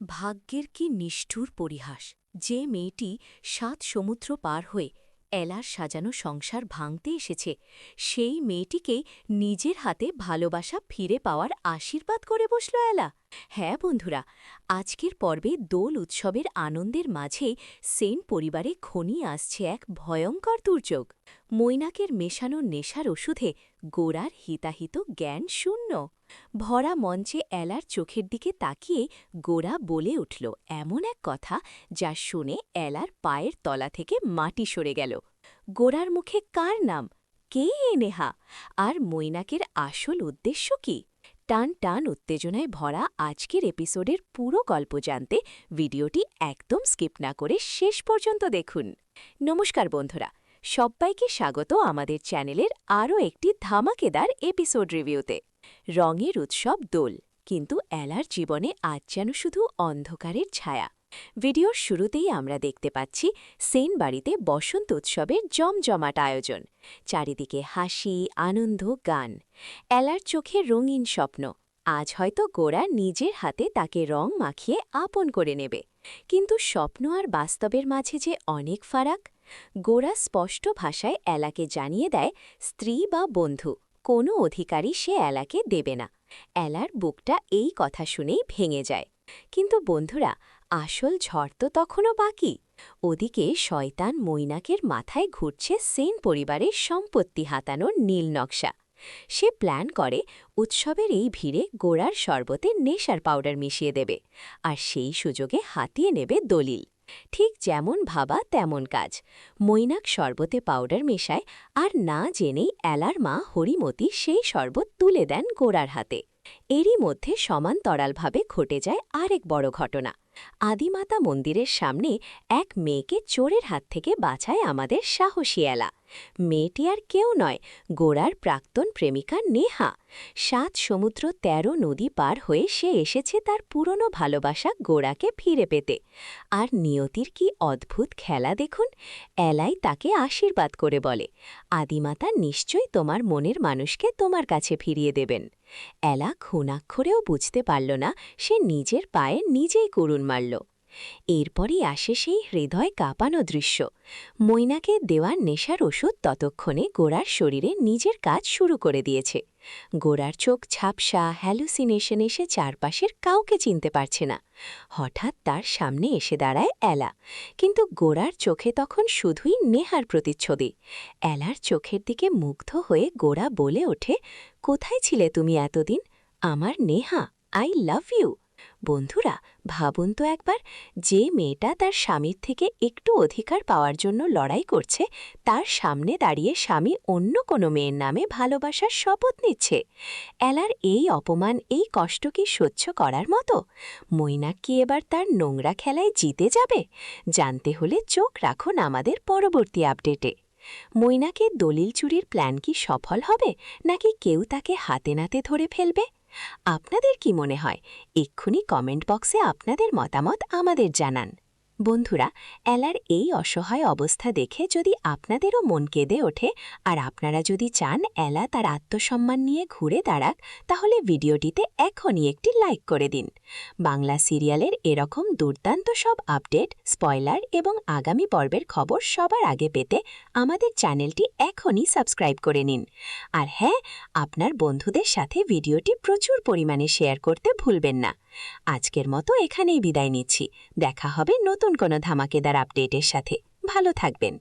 ভাগ্যের কি নিষ্ঠুর পরিহাস! যে মেয়েটি ৭ সমুদ্র পার হয়ে এলার সাজানো সংসার ভাঙতে এসেছে, সেই মেয়েটিকেই নিজের হাতে ভালোবাসা ফিরে পাওয়ার আশীর্বাদ করে বসল এলা। হ্যাঁ বন্ধুরা, আজকের পর্বে দোল উৎসবের আনন্দের মাঝেই সেন পরিবারে ঘনিয়ে আসছে এক ভয়ঙ্কর দুর্যোগ। মৈনাকের মেশানো নেশার ওষুধে গোরার হিতাহিত জ্ঞান শূন্য। ভরা মঞ্চে এলার চোখের দিকে তাকিয়ে গোরা বলে উঠল এমন এক কথা যা শুনে এলার পায়ের তলা থেকে মাটি সরে গেল। গোরার মুখে কার নাম? কে এ নেহা? আর মৈনাকের আসল উদ্দেশ্য কি? টান টান উত্তেজনায় ভরা আজকের এপিসোডের পুরো গল্প জানতে ভিডিওটি একদম স্কিপ না করে শেষ পর্যন্ত দেখুন। নমস্কার বন্ধুরা, সবাইকে স্বাগত আমাদের চ্যানেলের আরও একটি ধামাকেদার এপিসোড রিভিউতে। রঙের উৎসব দোল, কিন্তু এলার জীবনে আজ যেন শুধু অন্ধকারের ছায়া। ভিডিওর শুরুতেই আমরা দেখতে পাচ্ছি সেন বাড়িতে বসন্ত উৎসবের জমজমাট আয়োজন। চারিদিকে হাসি, আনন্দ, গান। এলার চোখে রঙিন স্বপ্ন। আজ হয়তো গোরা নিজের হাতে তাকে রং মাখিয়ে আপন করে নেবে। কিন্তু স্বপ্ন আর বাস্তবের মাঝে যে অনেক ফারাক। গোরা স্পষ্ট ভাষায় এলাকে জানিয়ে দেয় স্ত্রী বা বন্ধু কোনো অধিকারই সে এলাকে দেবে না। এলার বুকটা এই কথা শুনেই ভেঙে যায়। কিন্তু বন্ধুরা, আসল ঝড় তো তখনও বাকি। ওদিকে শয়তান মৈনাকের মাথায় ঘুরছে সেন পরিবারের সম্পত্তি হাতানোর নীল নকশা। সে প্ল্যান করে উৎসবের এই ভিড়ে গোড়ার শরবতে নেশার পাউডার মিশিয়ে দেবে, আর সেই সুযোগে হাতিয়ে নেবে দলিল। ঠিক যেমন ভাবা তেমন কাজ। মৈনাক শরবতে পাউডার মেশায়, আর না জেনেই এলার মা হরিমতি সেই শরবত তুলে দেন গোরার হাতে। এরই মধ্যে সমান্তরালভাবে ঘটে যায় আরেক বড় ঘটনা। আদিমাতা মন্দিরের সামনে এক মেয়েকে চোরের হাত থেকে বাঁচায় আমাদের সাহসী এলা। মেয়েটি আর কেউ নয়, গোরার প্রাক্তন প্রেমিকা নেহা। ৭ সমুদ্র ১৩ নদী পার হয়ে সে এসেছে তার পুরনো ভালোবাসা গোরাকে ফিরে পেতে। আর নিয়তির কি অদ্ভুত খেলা দেখুন। এলাই তাকে আশীর্বাদ করে বলে, আদিমাতা নিশ্চয়ই তোমার মনের মানুষকে তোমার কাছে ফিরিয়ে দেবেন। এলা খুনাক্ষরেও বুঝতে পারল না সে নিজের পায়ে নিজেই কুড়ুল মারল। এরপরই আসে সেই হৃদয় কাঁপানো দৃশ্য। মৈনাকে দেওয়ার নেশার ওষুধ ততক্ষণে গোরার শরীরে নিজের কাজ শুরু করে দিয়েছে। গোরার চোখ ঝাপসা, হ্যালুসিনেশন এসে চারপাশের কাউকে চিনতে পারছে না। হঠাৎ তার সামনে এসে দাঁড়ায় এলা, কিন্তু গোরার চোখে তখন শুধুই নেহার প্রতিচ্ছবি। এলার চোখের দিকে মুগ্ধ হয়ে গোরা বলে ওঠে, কোথায় ছিলে তুমি এতদিন? আমার নেহা, আই লাভ ইউ। বন্ধুরা, ভাবুন তো একবার, যে মেয়েটা তার স্বামীর থেকে একটু অধিকার পাওয়ার জন্য লড়াই করছে, তার সামনে দাঁড়িয়ে স্বামী অন্য কোনো মেয়ের নামে ভালোবাসার শপথ নিচ্ছে। এলার এই অপমান, এই কষ্ট কি সহ্য করার মতো? মৈনাক কি এবার তার নোংরা খেলায় জিতে যাবে? জানতে হলে চোখ রাখুন আমাদের পরবর্তী আপডেটে। মৈনাকের দলিল চুরির প্ল্যান কি সফল হবে, নাকি কেউ তাকে হাতে নাতে ধরে ফেলবে? আপনাদের কি মনে হয়? এক্ষুনি কমেন্ট বক্সে আপনাদের মতামত আমাদের জানান। বন্ধুরা, এলার এই অসহায় অবস্থা দেখে যদি আপনাদেরও মন কেঁদে ওঠে, আর আপনারা যদি চান এলা তার আত্মসম্মান নিয়ে ঘুরে দাঁড়াক, তাহলে ভিডিওটিতে এখনই একটি লাইক করে দিন। বাংলা সিরিয়ালের এরকম দুর্দান্ত সব আপডেট, স্পয়লার এবং আগামী পর্বের খবর সবার আগে পেতে আমাদের চ্যানেলটি এখনই সাবস্ক্রাইব করে নিন। আর হ্যাঁ, আপনার বন্ধুদের সাথে ভিডিওটি প্রচুর পরিমাণে শেয়ার করতে ভুলবেন না। আজকের মতো এখানেই বিদায় নিচ্ছি। দেখা হবে নতুন কোনো ধামাকেদার আপডেটের সাথে। ভালো থাকবেন।